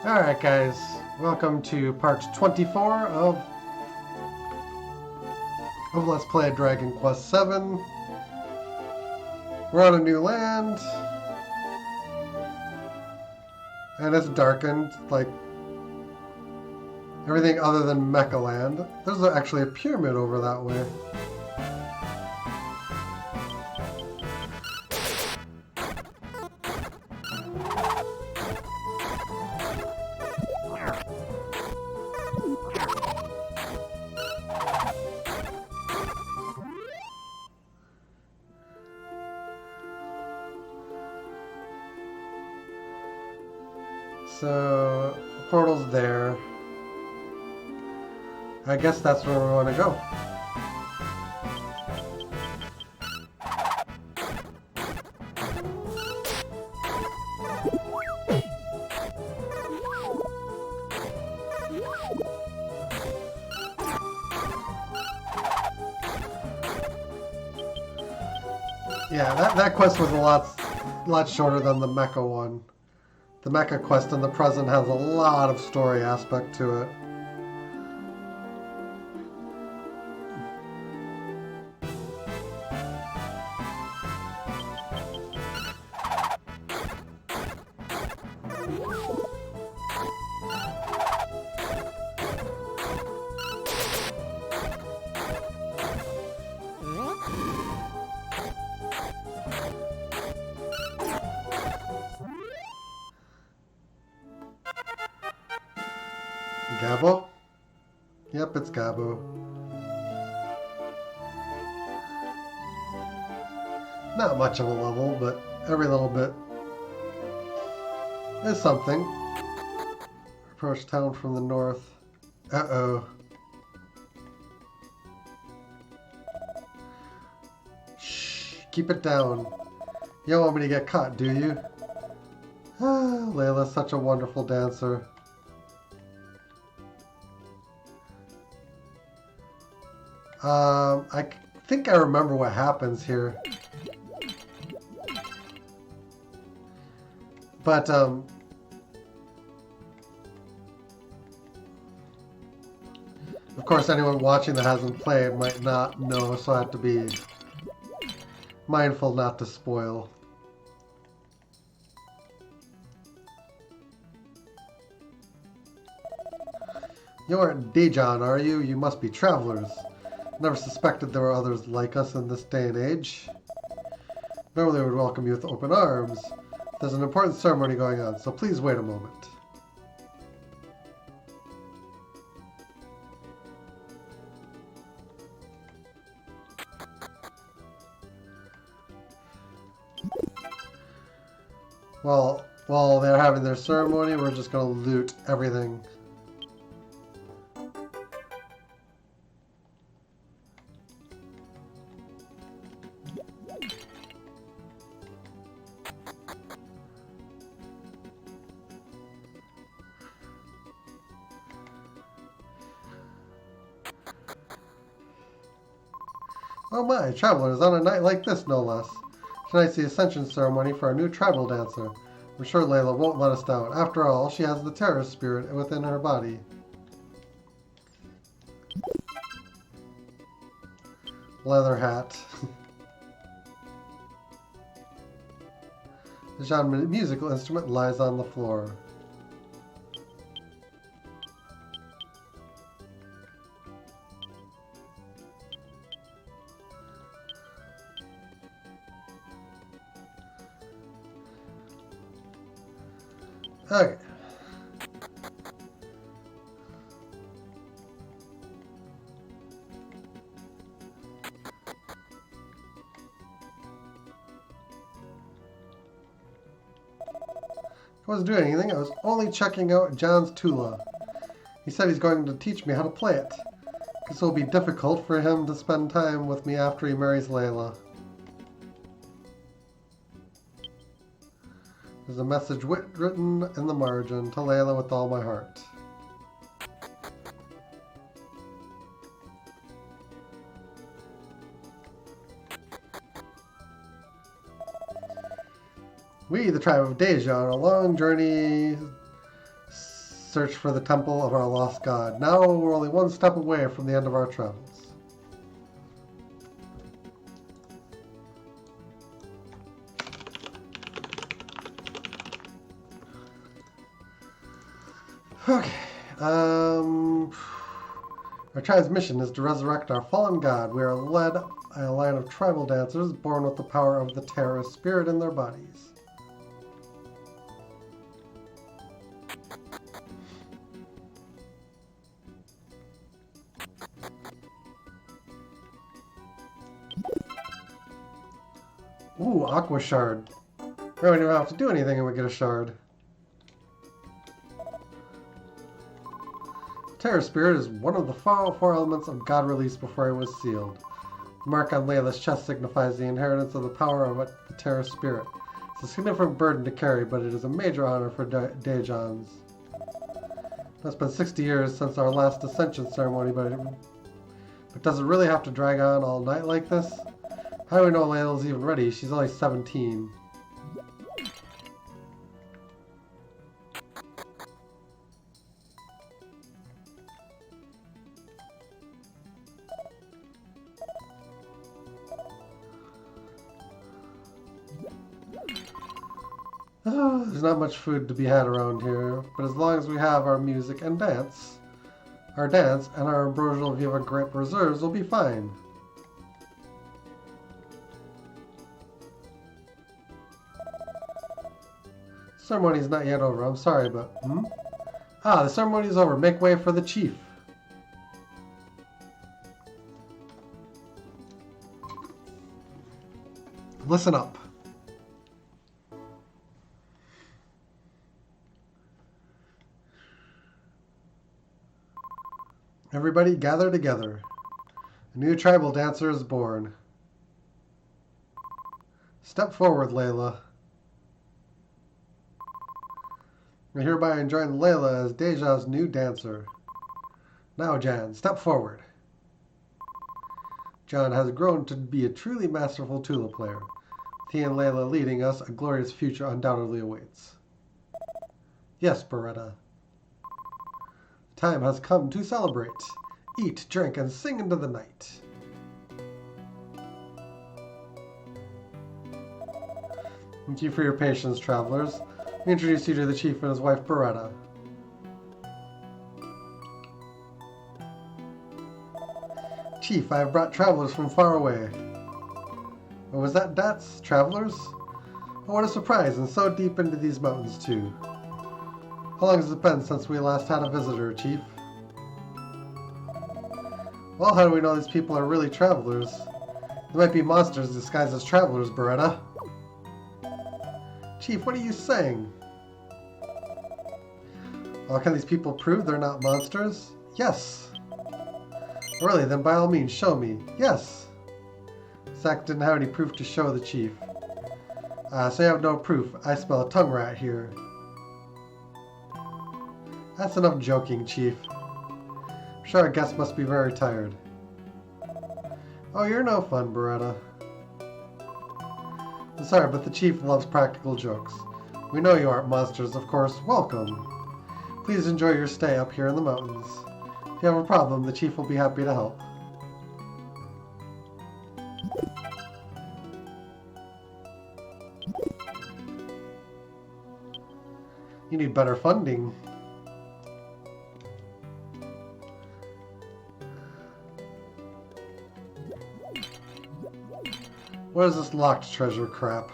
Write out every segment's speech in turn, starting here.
Alright guys, welcome to part 24 of Let's Play Dragon Quest VII. We're on a new land, and it's darkened, like everything other than Mecha Land. There's actually a pyramid over that way. So, the portal's there. I guess that's where we want to go. Yeah, that quest was a lot shorter than the Mecha one. The Mecha quest in the present has a lot of story aspect to it. Gabo? Yep, it's Gabo. Not much of a level, but every little bit is something. Approach town from the north. Uh-oh. Shh, keep it down. You don't want me to get caught, do you? Ah, Layla's such a wonderful dancer. I think I remember what happens here. But, of course, anyone watching that hasn't played might not know, so I have to be mindful not to spoil. You aren't Deja, are you? You must be travelers. Never suspected there were others like us in this day and age. Normally we would welcome you with open arms. There's an important ceremony going on, so please wait a moment. Well, while they're having their ceremony, we're just going to loot everything. Oh my, travelers, on a night like this, no less. Tonight's the Ascension ceremony for our new tribal dancer. I'm sure Layla won't let us down. After all, she has the terror spirit within her body. Leather hat. The genre musical instrument lies on the floor. Okay. I wasn't doing anything. I was only checking out John's Tula. He said he's going to teach me how to play it. This will be difficult for him to spend time with me after he marries Layla. There's a message written in the margin to Layla with all my heart. We, the tribe of Deja, on a long journey search for the temple of our lost god. Now we're only one step away from the end of our travels. Okay. Our tribe's mission is to resurrect our fallen god. We are led by a line of tribal dancers born with the power of the terror spirit in their bodies. Ooh, Aqua Shard. We don't even have to do anything and we get a shard. Terror Spirit is one of the four elements of God released before it was sealed. The mark on Layla's chest signifies the inheritance of the power of the Terror Spirit. It's a significant burden to carry, but it is a major honor for Dejans. It's been 60 years since our last Ascension ceremony, but does it really have to drag on all night like this? How do we know Layla's even ready? She's only 17. There's not much food to be had around here, but as long as we have our music and dance, and our ambrosial Viva grape reserves will be fine. Ceremony's not yet over, I'm sorry, but... the ceremony's over. Make way for the chief. Listen up. Everybody gather together. A new tribal dancer is born. Step forward, Layla. I hereby enjoin Layla as Deja's new dancer. Now, Jan, step forward. Jan has grown to be a truly masterful Tula player. With he and Layla leading us, a glorious future undoubtedly awaits. Yes, Beretta. Time has come to celebrate. Eat, drink, and sing into the night. Thank you for your patience, travelers. Let me introduce you to the chief and his wife, Beretta. Chief, I have brought travelers from far away. Oh, was that Dats? Travelers? Oh, what a surprise, and so deep into these mountains, too. How long has it been since we last had a visitor, Chief? Well, how do we know these people are really travelers? They might be monsters disguised as travelers, Beretta. Chief, what are you saying? Well, can these people prove they're not monsters? Yes. Really, then by all means, show me. Yes. Zack didn't have any proof to show the chief. So you have no proof. I smell a tongue rat here. That's enough joking, Chief. I'm sure our guest must be very tired. Oh, you're no fun, Beretta. I'm sorry, but the Chief loves practical jokes. We know you aren't monsters, of course. Welcome. Please enjoy your stay up here in the mountains. If you have a problem, the Chief will be happy to help. You need better funding. What is this locked treasure crap?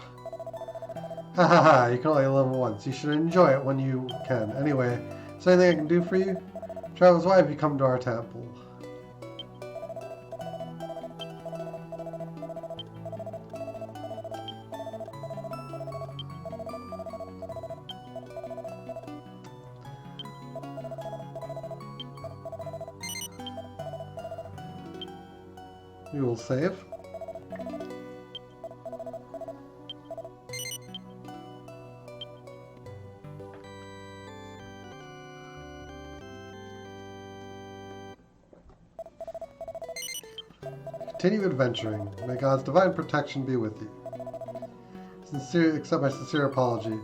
Ha ha ha, you can only live once. You should enjoy it when you can. Anyway, is there anything I can do for you? Travelers, why have you come to our temple? We will save. Continue adventuring. May God's divine protection be with you. Accept my sincere apology,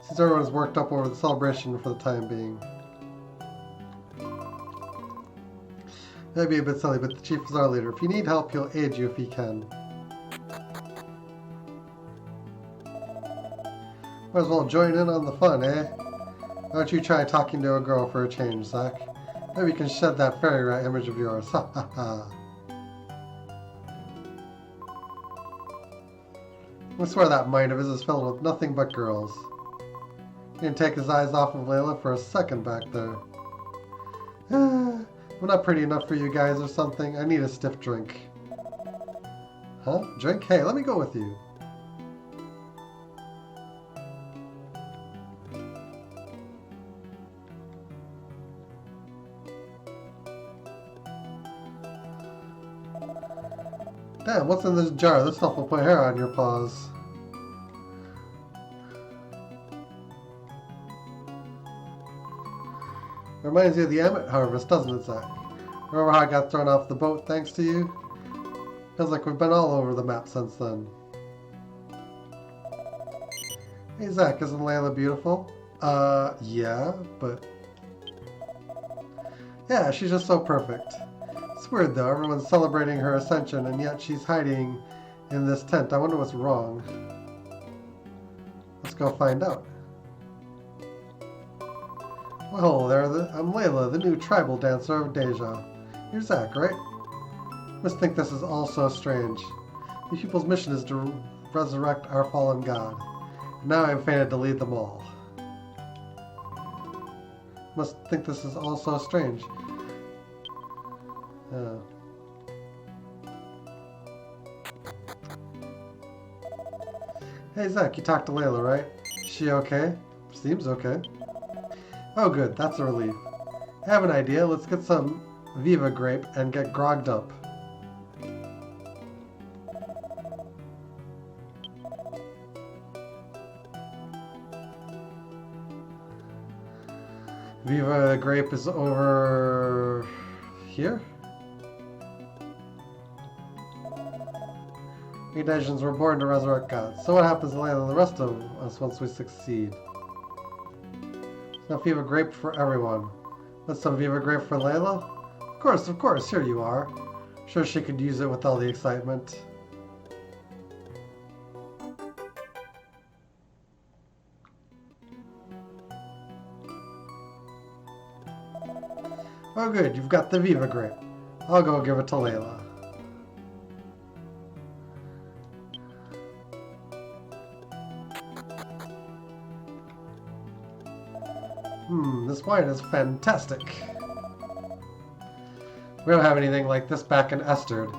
since everyone is worked up over the celebration for the time being. Maybe a bit silly, but the chief is our leader. If you need help, he'll aid you if he can. Might as well join in on the fun, eh? Why don't you try talking to a girl for a change, Zach? Maybe you can shed that fairy rat image of yours. Ha ha ha. I swear that mind of his is filled with nothing but girls. He didn't take his eyes off of Layla for a second back there. I'm not pretty enough for you guys or something. I need a stiff drink. Huh? Drink? Hey, let me go with you. Damn, what's in this jar? This stuff will put hair on your paws. Reminds you of the Emmett harvest, doesn't it, Zach? Remember how I got thrown off the boat thanks to you? Feels like we've been all over the map since then. Hey, Zach, isn't Layla beautiful? Yeah, but... Yeah, she's just so perfect. It's weird though, everyone's celebrating her ascension and yet she's hiding in this tent. I wonder what's wrong. Let's go find out. Well, there, I'm Layla, the new tribal dancer of Deja. You're Zach, right? Must think this is all so strange. The people's mission is to resurrect our fallen god. And now I'm fated to lead them all. Must think this is all so strange. Hey Zach, you talked to Layla, right? Is she okay? Seems okay. Oh good, that's a relief. I have an idea, let's get some VII grape and get grogged up. VII grape is over here? We Dejans were born to resurrect gods. So what happens to Layla and the rest of us once we succeed? There's no VII grape for everyone. What's some VII grape for Layla? Of course, here you are. Sure she could use it with all the excitement. Oh good, you've got the VII grape. I'll go give it to Layla. This wine is fantastic. We don't have anything like this back in Esterd.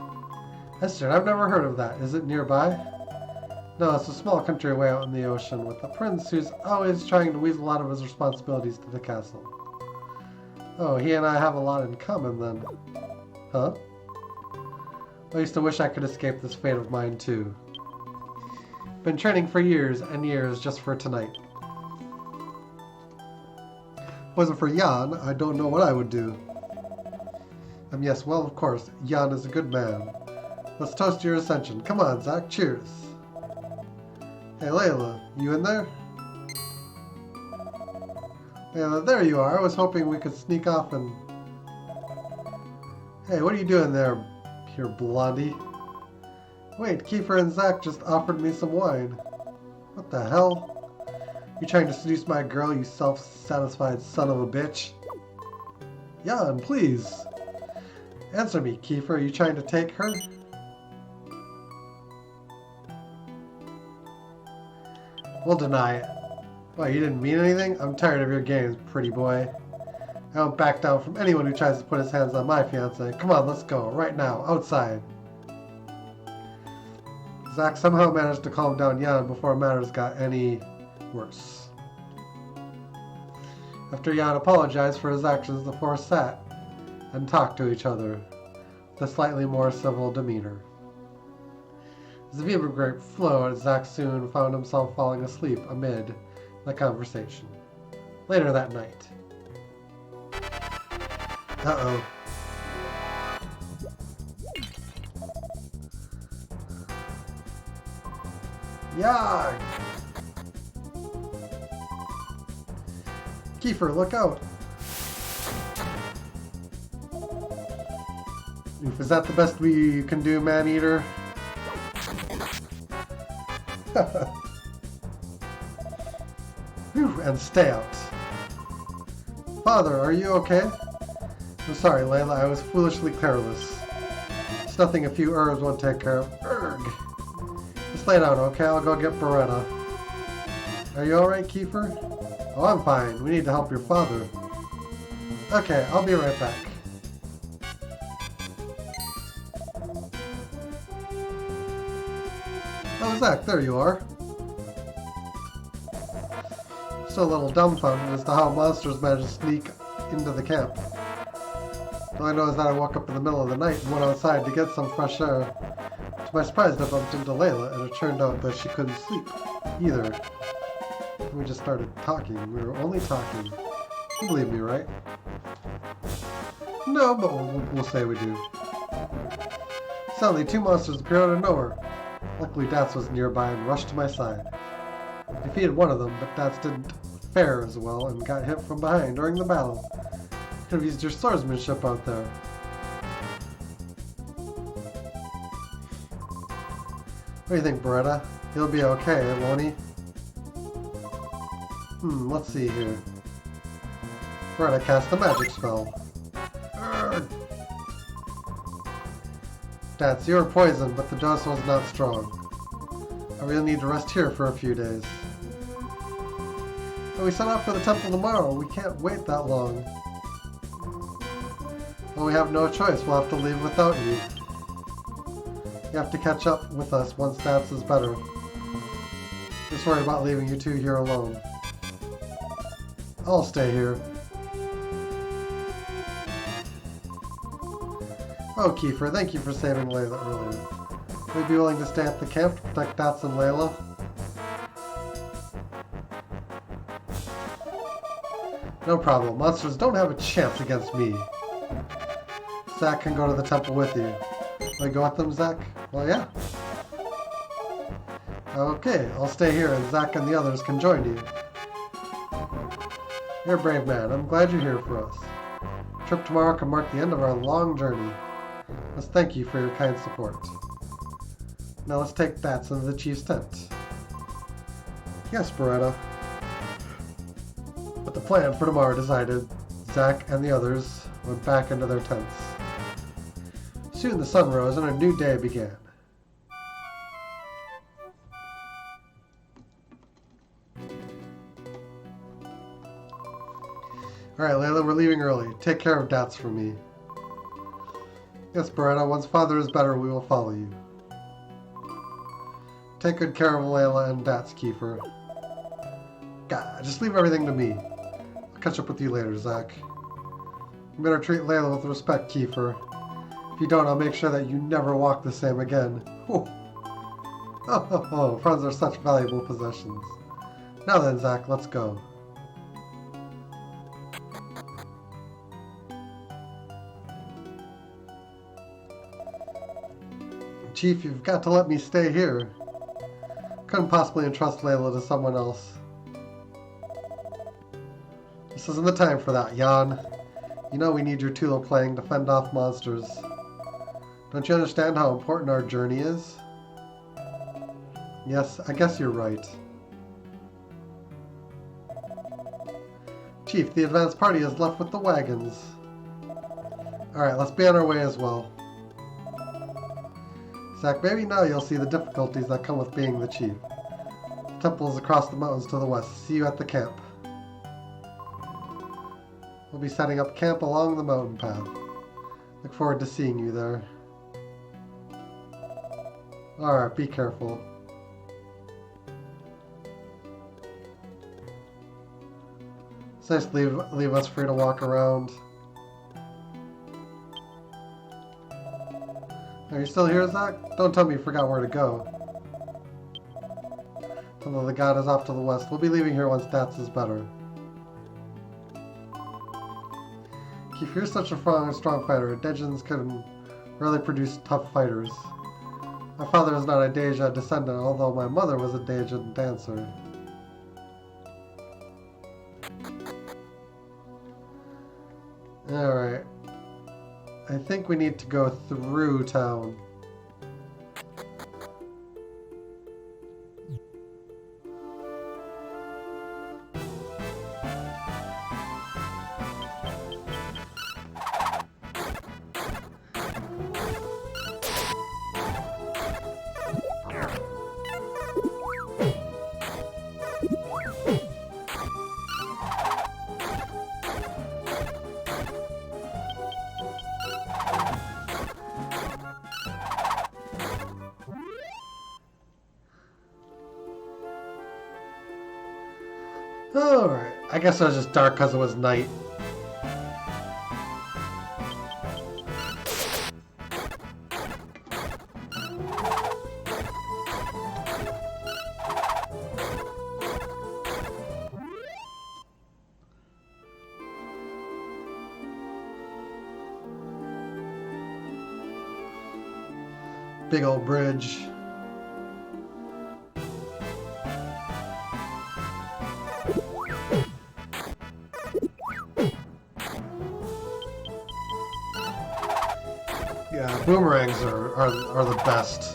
Esterd, I've never heard of that. Is it nearby? No, it's a small country away out in the ocean with a prince who's always trying to weasel out of his responsibilities to the castle. Oh, he and I have a lot in common then. Huh? I used to wish I could escape this fate of mine too. Been training for years and years just for tonight. Wasn't for Jan, I don't know what I would do. Yes, well, of course, Jan is a good man. Let's toast your ascension. Come on, Zach, cheers. Hey, Layla, you in there? Layla, there you are. I was hoping we could sneak off and... Hey, what are you doing there, here, blondie? Wait, Kiefer and Zach just offered me some wine. What the hell? You trying to seduce my girl, you self-satisfied son of a bitch? Jan, please. Answer me, Kiefer. Are you trying to take her? We'll deny it. Why, you didn't mean anything? I'm tired of your games, pretty boy. I don't back down from anyone who tries to put his hands on my fiancée. Come on, let's go. Right now. Outside. Zach somehow managed to calm down Jan before matters got any worse. After Jan apologized for his actions, the four sat and talked to each other with a slightly more civil demeanor. As the VII grape flowed, Zach soon found himself falling asleep amid the conversation. Later that night. Uh-oh. Yeah! Kiefer, look out! Is that the best we can do, man-eater? Whew, and stay out. Father, are you okay? I'm sorry, Layla, I was foolishly careless. It's nothing a few herbs won't take care of. Urgh. Just lay down, okay? I'll go get Beretta. Are you alright, Kiefer? Oh, I'm fine. We need to help your father. Okay, I'll be right back. Oh, Zach, there you are. Still a little dumbfounded as to how monsters managed to sneak into the camp. All I know is that I woke up in the middle of the night and went outside to get some fresh air. To my surprise, I bumped into Layla, and it turned out that she couldn't sleep either. We just started talking. We were only talking. You believe me, right? No, but we'll say we do. Suddenly, two monsters appeared out of nowhere. Luckily, Dats was nearby and rushed to my side. I defeated one of them, but Dats didn't fare as well and got hit from behind during the battle. You could have used your swordsmanship out there. What do you think, Beretta? He'll be okay, won't he? Let's see here. Beretta cast a magic spell. Urgh. Dats, you were poisoned, but the dose was not strong. I really need to rest here for a few days. But we set off for the temple tomorrow. We can't wait that long. Well, we have no choice. We'll have to leave without you. You have to catch up with us once Dats is better. Just worry about leaving you two here alone. I'll stay here. Oh, Kiefer, thank you for saving Layla earlier. Would you be willing to stay at the camp to protect Dats and Layla? No problem. Monsters don't have a chance against me. Zack can go to the temple with you. Will you go with them, Zack? Well, yeah. Okay, I'll stay here and Zack and the others can join you. You're a brave man. I'm glad you're here for us. The trip tomorrow can mark the end of our long journey. Let's thank you for your kind support. Now let's take Dats into the chief's tent. Yes, Beretta. But the plan for tomorrow decided, Zack and the others went back into their tents. Soon the sun rose and a new day began. Alright, Layla, we're leaving early. Take care of Dats for me. Yes, Beretta, once Father is better, we will follow you. Take good care of Layla and Dats, Kiefer. God, just leave everything to me. I'll catch up with you later, Zack. You better treat Layla with respect, Kiefer. If you don't, I'll make sure that you never walk the same again. Oh, friends are such valuable possessions. Now then, Zack, let's go. Chief, you've got to let me stay here. Couldn't possibly entrust Layla to someone else. This isn't the time for that, Jan. You know we need your Tula playing to fend off monsters. Don't you understand how important our journey is? Yes, I guess you're right. Chief, the advance party is left with the wagons. Alright, let's be on our way as well. Zack, maybe now you'll see the difficulties that come with being the chief. The temple is across the mountains to the west. See you at the camp. We'll be setting up camp along the mountain path. Look forward to seeing you there. Alright, be careful. It's nice to leave us free to walk around. Are you still here, Zack? Don't tell me you forgot where to go. Although the god is off to the west, we'll be leaving here once Dats is better. If you're such a strong fighter, Dejans can really produce tough fighters. My father is not a Deja descendant, although my mother was a Deja dancer. Alright. I think we need to go through town. Alright, I guess it was just dark because it was night. Big old bridge. Yeah, boomerangs are the best.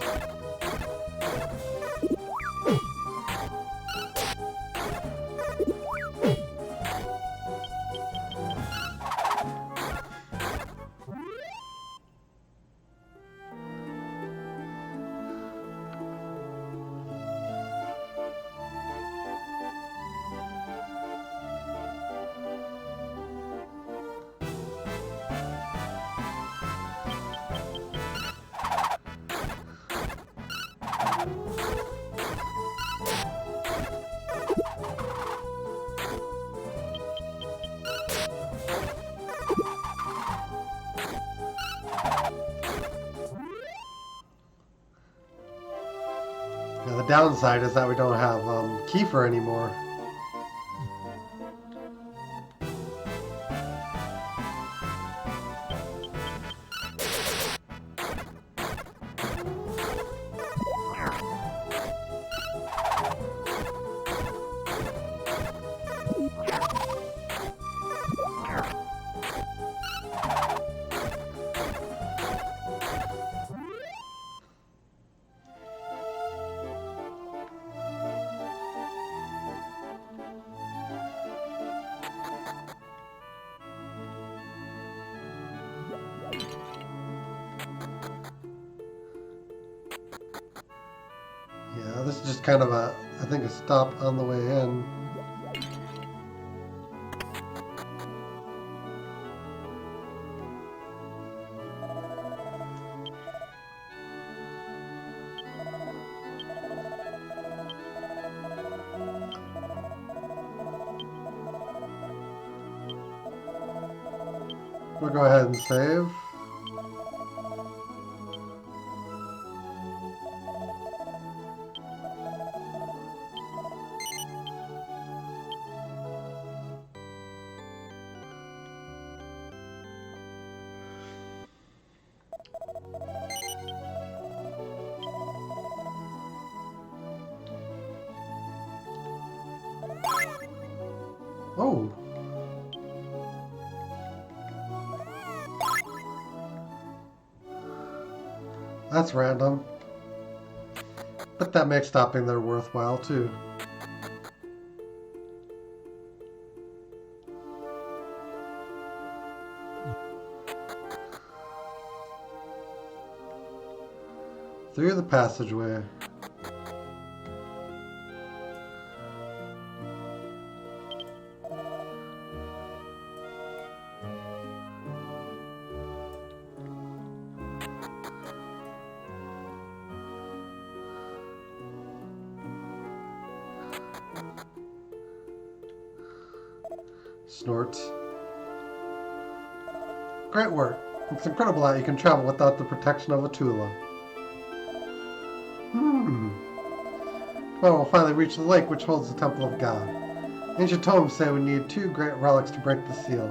Yeah, the downside is that we don't have Kiefer anymore. Yeah, this is just kind of I think a stop on the way in. We'll go ahead and save. Oh. That's random. But that makes stopping there worthwhile, too. Through the passageway. Snorts. Great work. It's incredible how you can travel without the protection of a Tula. Well, we'll finally reach the lake which holds the Temple of God. Ancient tomes say we need 2 great relics to break the seal,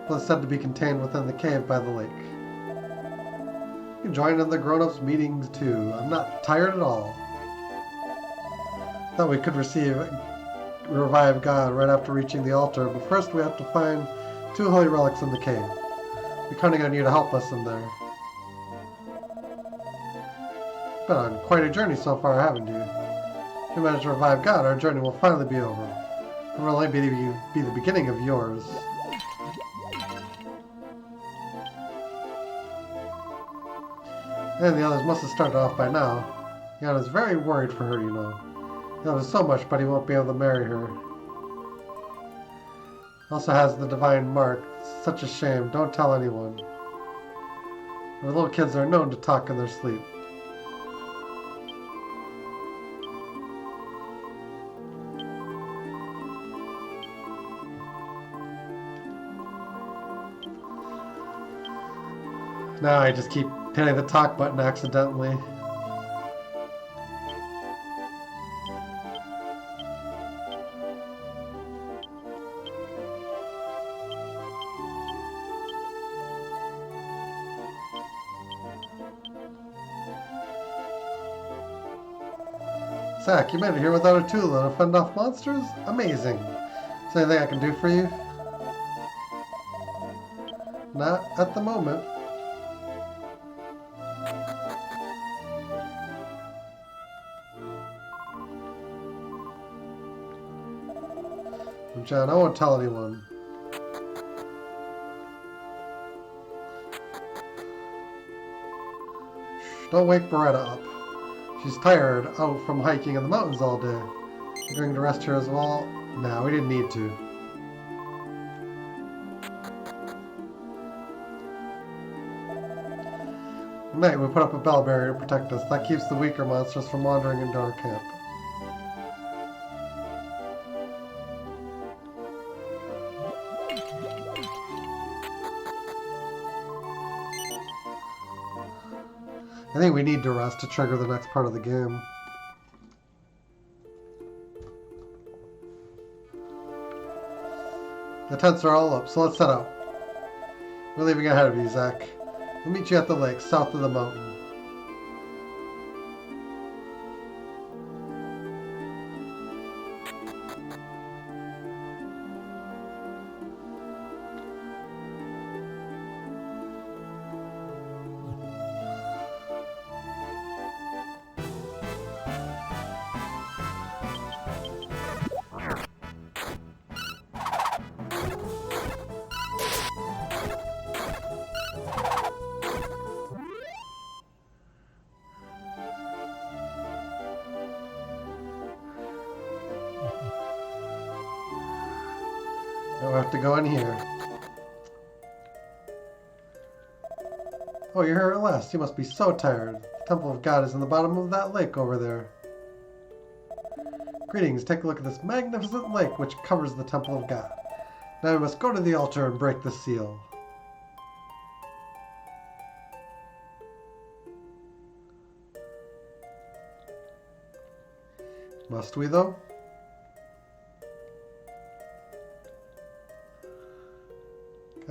but it's said to be contained within the cave by the lake. You can join in the grown-ups meetings too. I'm not tired at all. Thought we could revive God right after reaching the altar, but first we have to find 2 holy relics in the cave. We're counting on you to help us in there. Been on quite a journey so far, haven't you? If you manage to revive God, our journey will finally be over. It will only be the beginning of yours. And the others must have started off by now. Jan is very worried for her, you know. He loves her so much, but he won't be able to marry her. Also has the divine mark. It's such a shame. Don't tell anyone. Our little kids are known to talk in their sleep. Now I just keep hitting the talk button accidentally. Zach, you made it here without a tool and fend off monsters? Amazing. Is there anything I can do for you? Not at the moment. John, I won't tell anyone. Shh, don't wake Beretta up. She's tired out from hiking in the mountains all day. You're going to rest here as well? No, we didn't need to. At night, we put up a bell barrier to protect us. That keeps the weaker monsters from wandering into our camp. I think we need to rest to trigger the next part of the game. The tents are all up, so let's set out. We're leaving ahead of you, Zach. We'll meet you at the lake, south of the mountain. Now we have to go in here. Oh, you're here at last. You must be so tired. The Temple of God is in the bottom of that lake over there. Greetings. Take a look at this magnificent lake which covers the Temple of God. Now we must go to the altar and break the seal. Must we, though?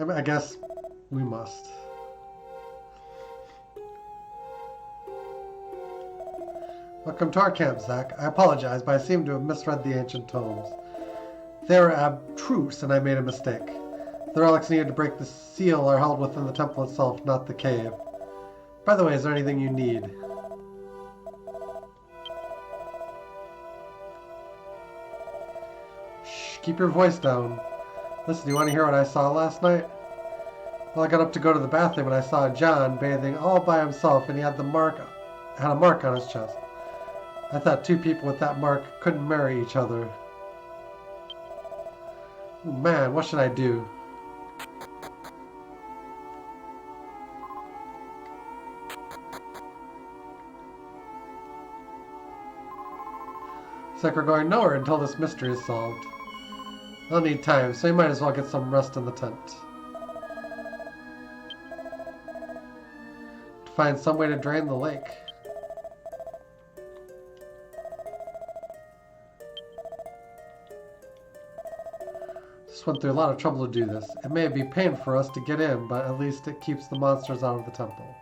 I guess we must. Welcome to our camp, Zach. I apologize, but I seem to have misread the ancient tomes. They are abstruse, and I made a mistake. The relics needed to break the seal are held within the temple itself, not the cave. By the way, is there anything you need? Shh, keep your voice down. Listen, you want to hear what I saw last night? Well, I got up to go to the bathroom and I saw John bathing all by himself, and he had a mark on his chest. I thought two people with that mark couldn't marry each other. Oh, man, what should I do? It's like we're going nowhere until this mystery is solved. I'll need time, so you might as well get some rest in the tent. To find some way to drain the lake. Just went through a lot of trouble to do this. It may be pain for us to get in, but at least it keeps the monsters out of the temple.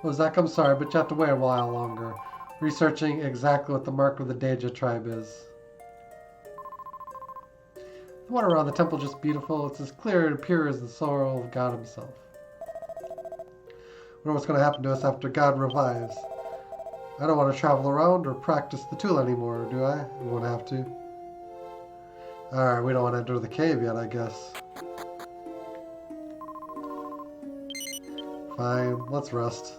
Oh, Zach, I'm sorry, but you have to wait a while longer. Researching exactly what the mark of the Deja tribe is. The water around the temple is just beautiful. It's as clear and pure as the soul of God himself. I wonder what's going to happen to us after God revives. I don't want to travel around or practice the tool anymore, do I? We won't have to. Alright, we don't want to enter the cave yet, I guess. Fine, let's rest.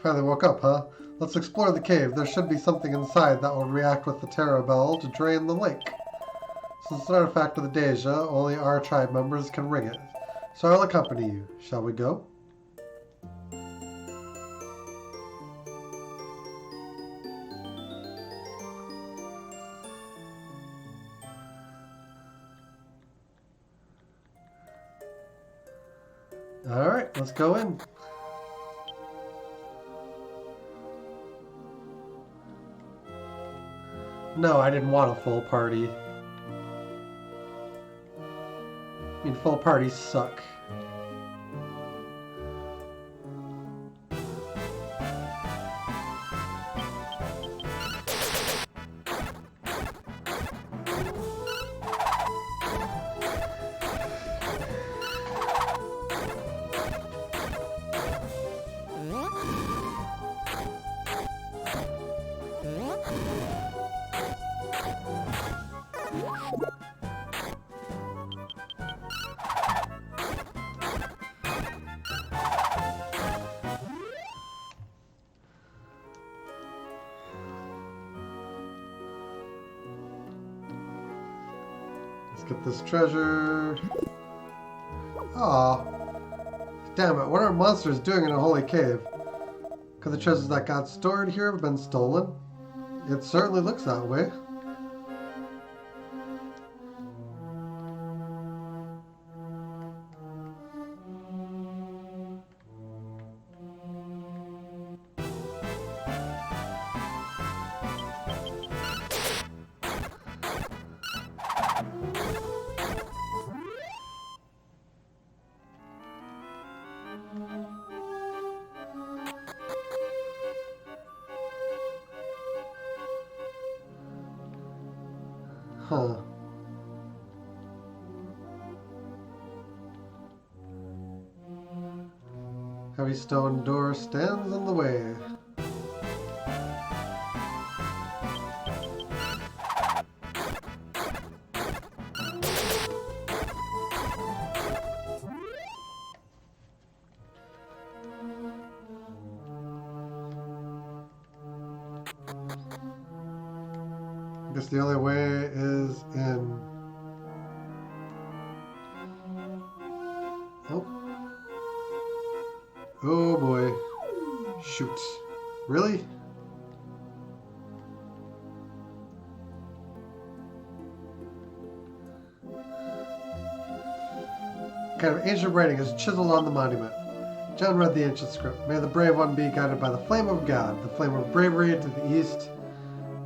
Finally woke up, huh? Let's explore the cave. There should be something inside that will react with the Terra Bell to drain the lake. Since it's an artifact of the Deja, only our tribe members can ring it. So I'll accompany you. Shall we go? Alright, let's go in. No, I didn't want a full party. I mean, full parties suck. Let's get this treasure. Aw. Damn it, what are monsters doing in a holy cave? Could the treasures that got stored here have been stolen? It certainly looks that way. Huh. Heavy stone door stands in the way. I guess the only way is in. Oh. Oh boy. Shoot. Really? Kind of ancient writing is chiseled on the monument. John read the ancient script. May the brave one be guided by the flame of God, the flame of bravery to the east,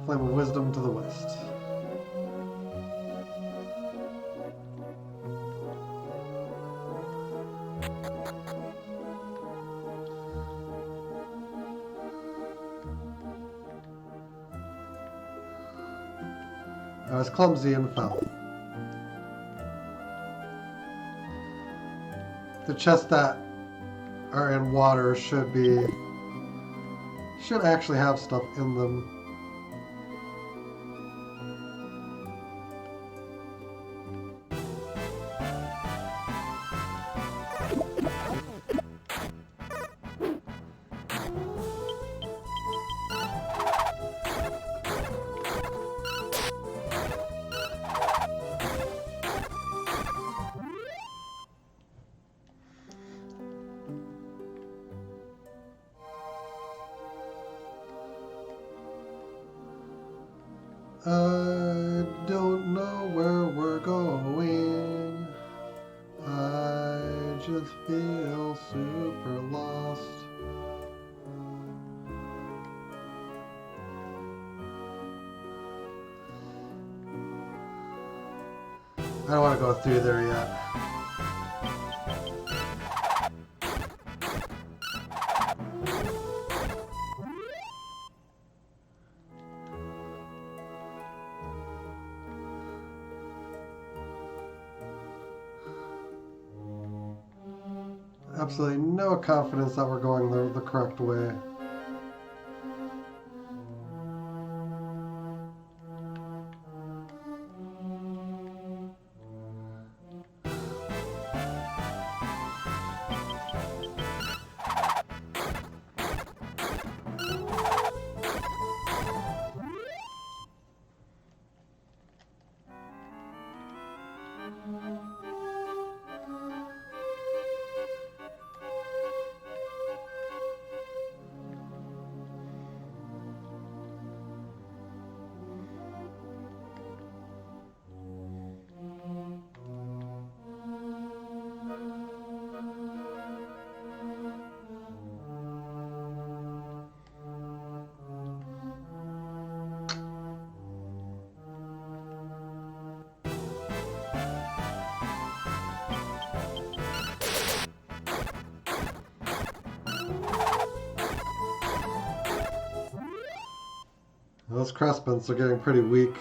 flame of wisdom to the west. I was clumsy and fell. The chests that are in water should actually have stuff in them. I don't know where we're going. I just feel super lost. I don't want to go through there yet. absolutely no confidence that we're going the correct way. Those crespins are getting pretty weak.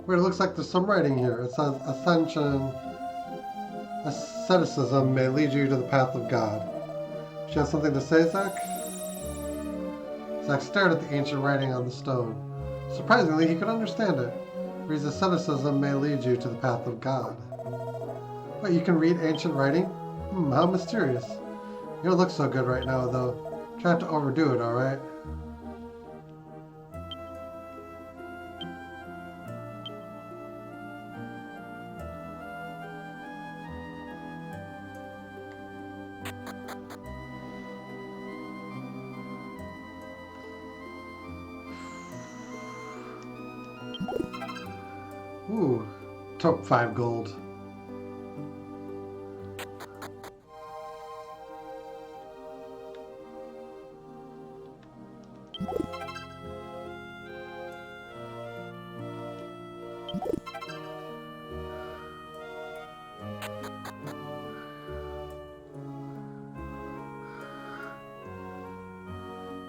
Weird, it looks like there's some writing here. It says, asceticism may lead you to the path of God. She has something to say, Zack? Zack stared at the ancient writing on the stone. Surprisingly, he could understand it. Reads asceticism may lead you to the path of God. Wait, you can read ancient writing? How mysterious. You don't look so good right now, though. Try not to overdo it, alright? Ooh, top 5 gold.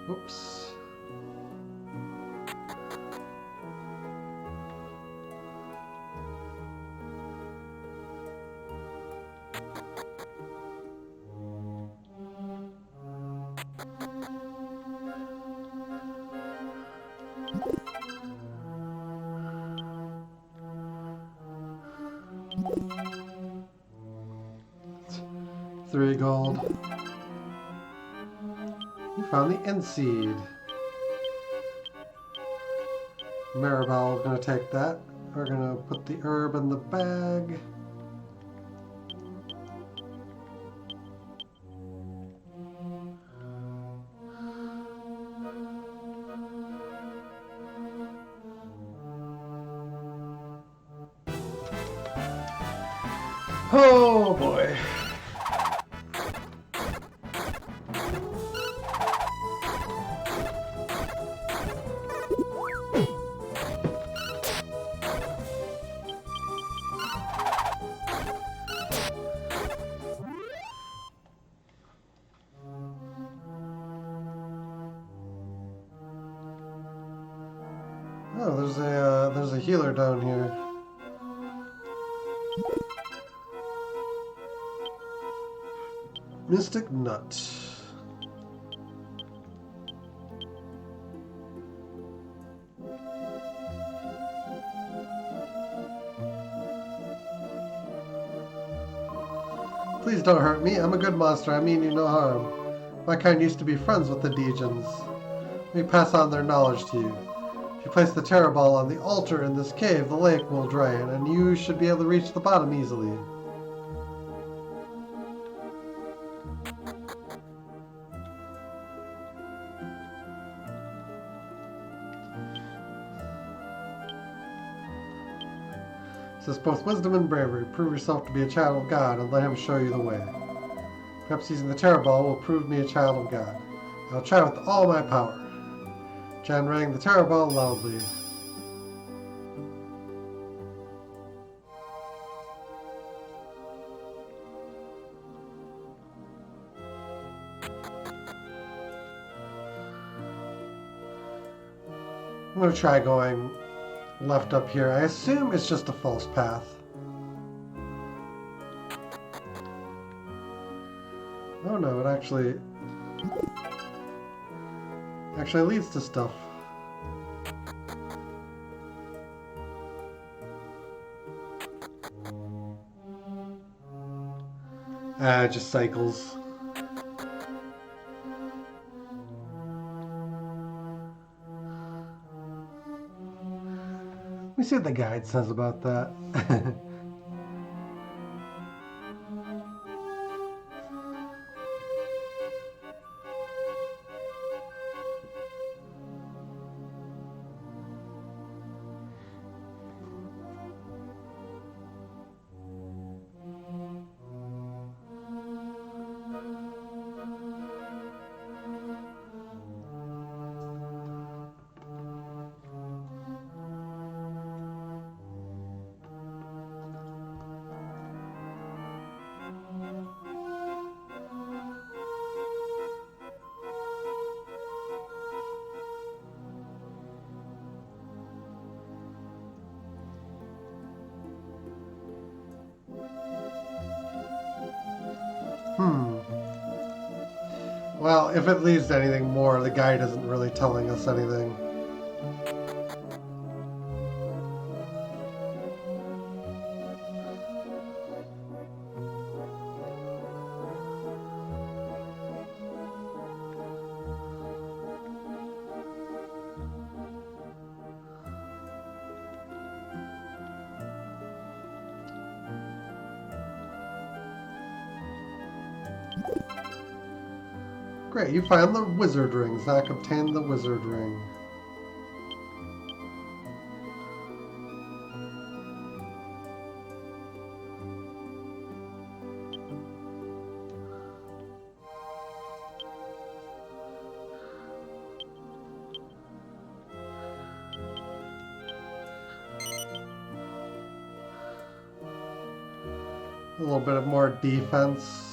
Oops. Three gold. You found the end seed. Maribel is going to take that. We're going to put the herb in the bag. Oh boy. Oh, there's a healer down here. Mystic Nut. Please don't hurt me. I'm a good monster. I mean you no harm. My kind used to be friends with the Dejans. We pass on their knowledge to you. If you place the Terror Ball on the altar in this cave, the lake will drain, and you should be able to reach the bottom easily. It says both wisdom and bravery. Prove yourself to be a child of God, and let him show you the way. Perhaps using the Terror Ball will prove me a child of God. I'll try with all my power. Jan rang the Terror Ball loudly. I'm going to try going left up here. I assume it's just a false path. Oh no, it actually leads to stuff. It just cycles. Let me see what the guide says about that. Well, if it leads to anything more, the guide isn't really telling us anything. Great, you find the wizard ring. Zack obtained the wizard ring. A little bit of more defense.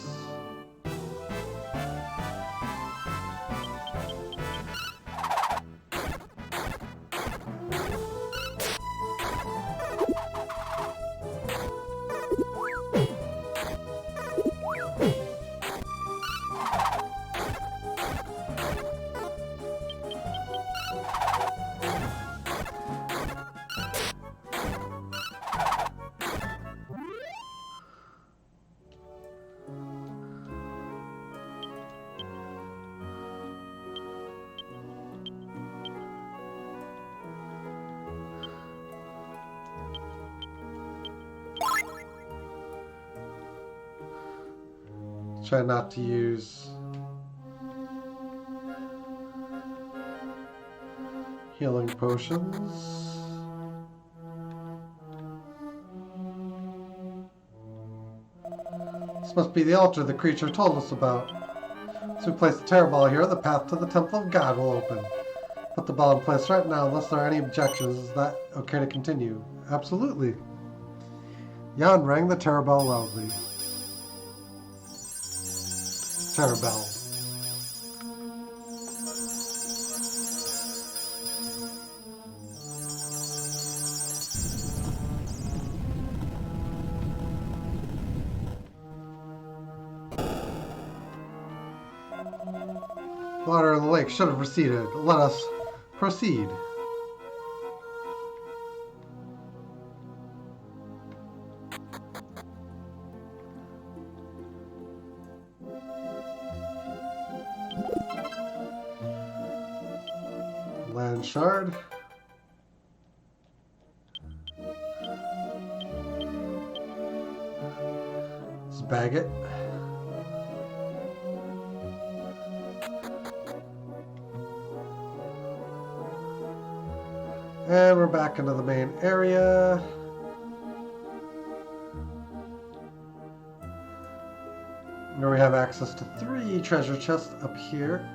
Try not to use healing potions. This must be the altar the creature told us about. So we place the terror ball here, the path to the Temple of God will open. Put the ball in place right now unless there are any objections. Is that okay to continue? Absolutely. Jan rang the terror bell loudly. Terror bell. The water in the lake should have receded. Let us proceed. Land shard. Let's bag it. And we're back into the main area. Now we have access to 3 treasure chests up here.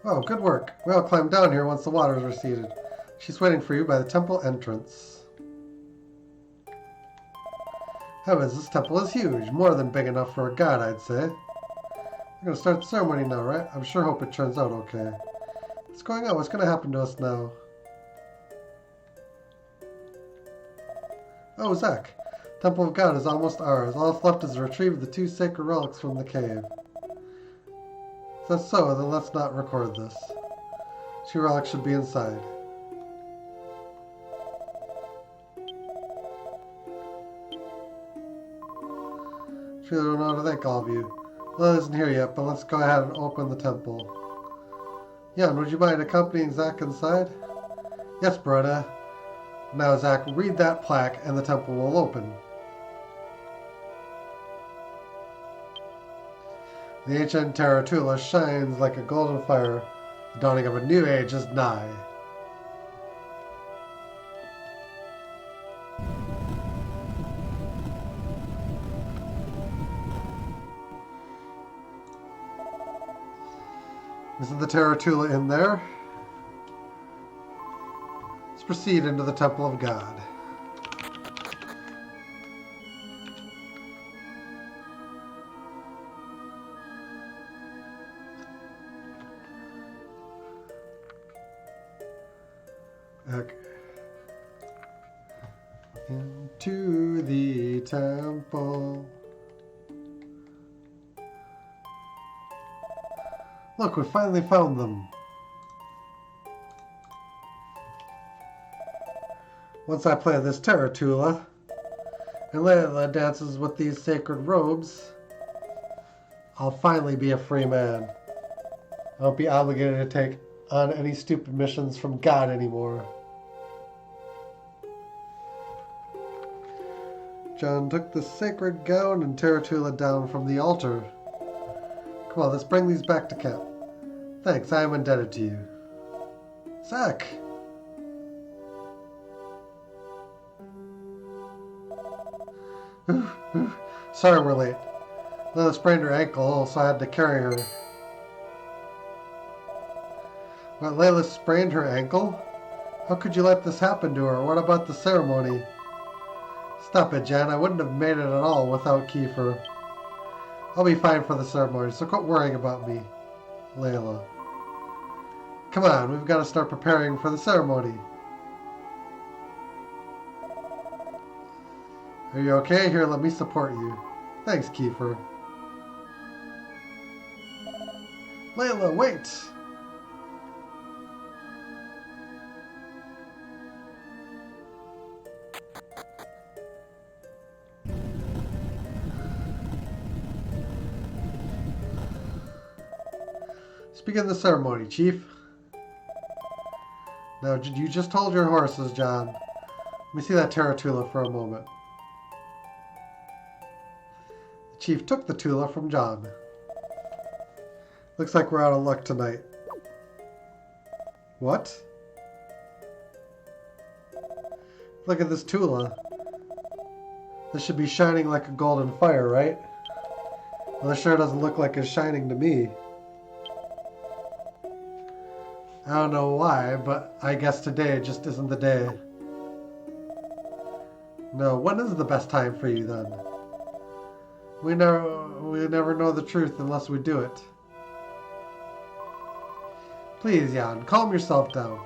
Oh, good work. We all climb down here once the waters receded. She's waiting for you by the temple entrance. Heavens, this temple is huge. More than big enough for a god, I'd say. We're gonna start the ceremony now, right? I'm sure hope it turns out okay. What's going on? What's gonna happen to us now? Oh, Zach. Temple of God is almost ours. All that's left is to retrieve the 2 sacred relics from the cave. If that's so, then let's not record this. 2 relics should be inside. Truly don't know how to thank all of you. Lily isn't here yet, but let's go ahead and open the temple. Jan, would you mind accompanying Zach inside? Yes, Brona. Now, Zach, read that plaque and the temple will open. The ancient Taratula shines like a golden fire. The dawning of a new age is nigh. Isn't the Taratula in there? Let's proceed into the Temple of God. Okay. Into the temple. Look, we finally found them. Once I play this Taratula, and Layla dances with these sacred robes, I'll finally be a free man. I won't be obligated to take on any stupid missions from God anymore. John took the sacred gown and Taratula down from the altar. Come on, let's bring these back to camp. Thanks, I am indebted to you. Zach! Sorry we're late. Lila sprained her ankle, so I had to carry her. What, Layla sprained her ankle? How could you let this happen to her? What about the ceremony? Stop it, Jan. I wouldn't have made it at all without Kiefer. I'll be fine for the ceremony, so quit worrying about me. Layla. Come on, we've got to start preparing for the ceremony. Are you okay? Here, let me support you. Thanks, Kiefer. Layla, wait! Let's begin the ceremony, Chief. Now, you just hold your horses, John. Let me see that Taratula for a moment. The Chief took the Tula from John. Looks like we're out of luck tonight. What? Look at this Tula. This should be shining like a golden fire, right? Well, this sure doesn't look like it's shining to me. I don't know why, but I guess today just isn't the day. No, when is the best time for you then? We never know the truth unless we do it. Please, Jan, calm yourself down.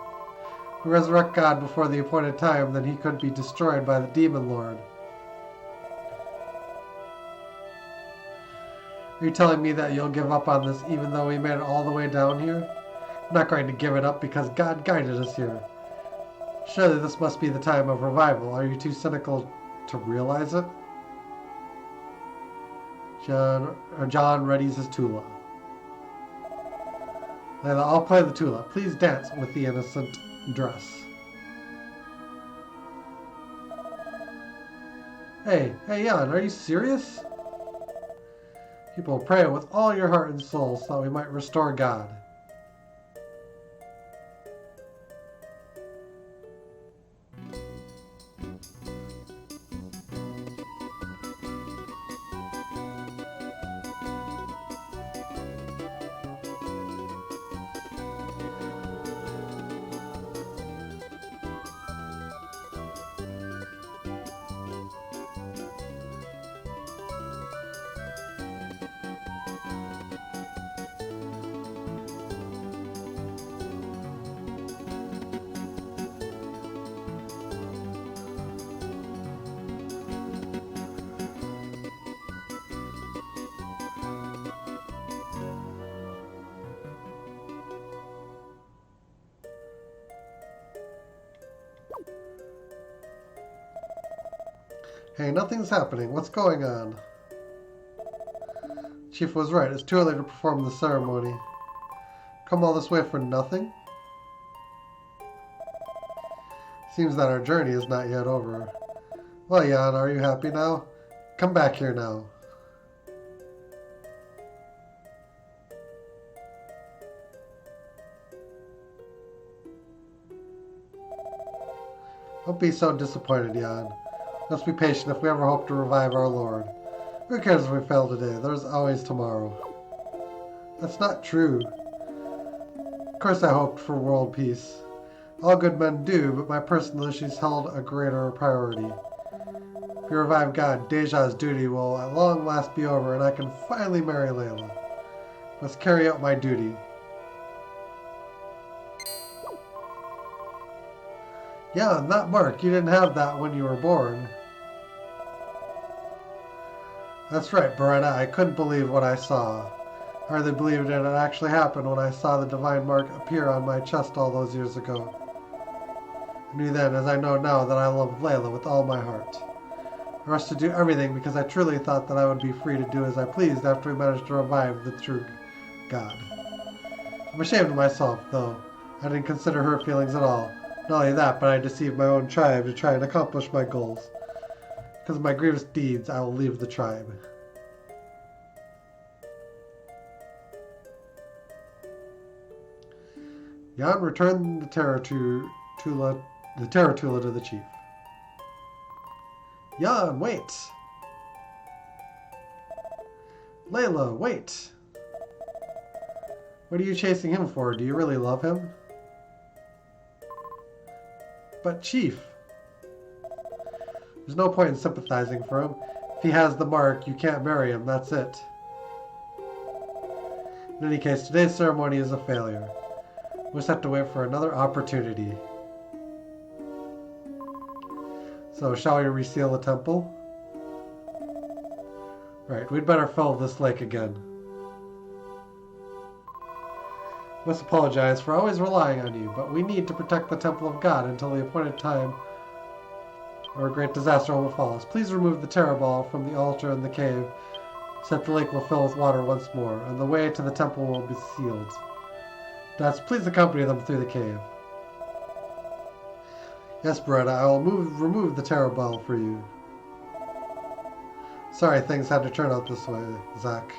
If we resurrect God before the appointed time, then he could be destroyed by the Demon Lord. Are you telling me that you'll give up on this even though we made it all the way down here? I'm not going to give it up because God guided us here. Surely this must be the time of revival. Are you too cynical to realize it? John readies his Tula. Layla, I'll play the Tula. Please dance with the innocent dress. Hey, Jan, are you serious? People pray with all your heart and soul so that we might restore God. Hey, nothing's happening. What's going on? Chief was right. It's too early to perform the ceremony. Come all this way for nothing? Seems that our journey is not yet over. Well, Jan, are you happy now? Come back here now. Don't be so disappointed, Jan. Let's be patient if we ever hope to revive our Lord. Who cares if we fail today? There's always tomorrow. That's not true. Of course I hoped for world peace. All good men do, but my personal issues held a greater priority. If we revive God, Deja's duty will at long last be over, and I can finally marry Layla. Let's carry out my duty. Yeah, and that mark, you didn't have that when you were born. That's right, Beretta, I couldn't believe what I saw. I hardly believed it had actually happened when I saw the divine mark appear on my chest all those years ago. I knew then, as I know now, that I loved Layla with all my heart. I rushed to do everything because I truly thought that I would be free to do as I pleased after we managed to revive the true God. I'm ashamed of myself, though. I didn't consider her feelings at all. Not only that, but I deceived my own tribe to try and accomplish my goals. Because of my grievous deeds, I will leave the tribe. Jan returned the Tarantula to the chief. Jan, wait! Layla, wait! What are you chasing him for? Do you really love him? But Chief, there's no point in sympathizing for him. If he has the mark, you can't marry him, that's it. In any case, today's ceremony is a failure. We'll just have to wait for another opportunity. So, shall we reseal the temple? Right, we'd better fill this lake again. Must apologize for always relying on you, but we need to protect the Temple of God until the appointed time or a great disaster will befall us. Please remove the terror ball from the altar in the cave, so that the lake will fill with water once more, and the way to the temple will be sealed. Dats, please accompany them through the cave. Yes, Beretta, I will remove the terror ball for you. Sorry things had to turn out this way, Zach.